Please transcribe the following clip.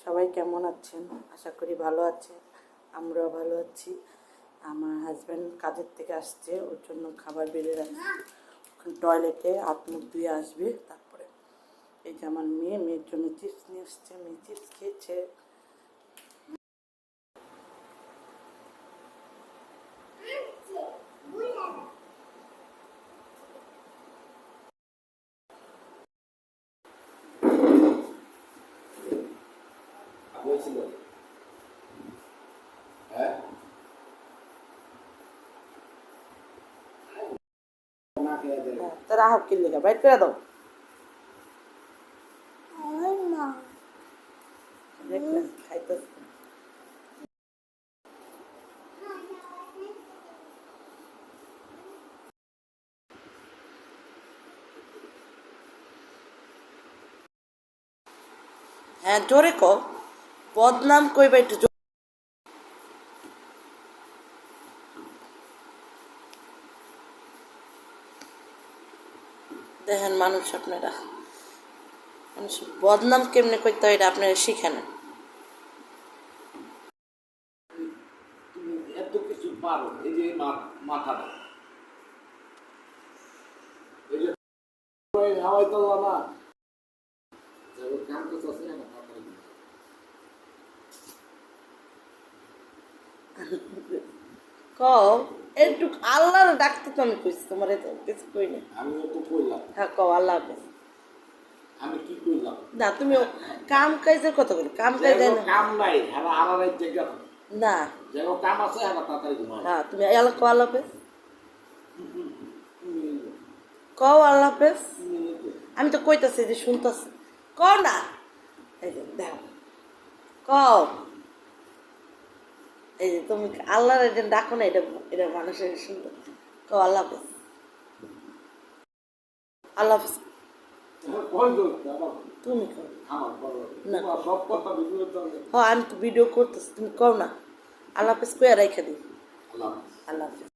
সবাই কেমন আছেন? আশা করি ভালো আছেন। আমরাও ভালো আছি। আমার হাজব্যান্ড কাজের থেকে আসছে, ওর জন্য খাবার বেড়ে রাখছি। টয়লেটে হাত মুখ ধুয়ে আসবে, তারপরে এই যে আমার মেয়ের জন্য চিপস নিয়ে আসছে, মেয়ে চিপস খেয়েছে। তারা হাফ কিনলে বাইট করে দাও। দেখলেন খাইতেছে। হ্যাঁ জোরে কও, বদনাম কইবা একটু। দেখেন মানুষ, আপনারা মানুষ বদনাম কেমনে করতে হয় এটা আপনারা শিখেন। এত কিছু পারো, এই যে মাথাটা এই যে হাওয়াই তো না কাম করতেছে না। কও একটু আল্লাহর ডাকতে তো আমি কইছি, তোমার তো কিছু কই না। আমিও তো কইলাম, হ্যাঁ কও আল্লাহ হাফেজ। আমি কি কইলাম না তুমি কাম কাজের কথা বলো, কাম কাজ না। কাম নাই, হারা হারা রাত জায়গা না যেন কাম আছে হারা তাড়াতাড়ি ঘুমায়। হ্যাঁ তুমি আল্লাহ কও আল্লাহ হাফেজ, কও আল্লাহ হাফেজ। আমি তো কইতাছি যে শুনতাছি, কও না। এই যে দেখো, কও। এই যে তুমি আল্লাহর এটা ডাকো না, এটা এটা মানুষের শুনতে। কও আল্লাহ হাফেজ, আল্লাহ হাফেজ। তুমি কও না, হ্যাঁ আমি তো ভিডিও করতেছি, তুমি কও না। আল্লাহ হাফেজ কইয়া রেখে দিই। আল্লাহ হাফেজ।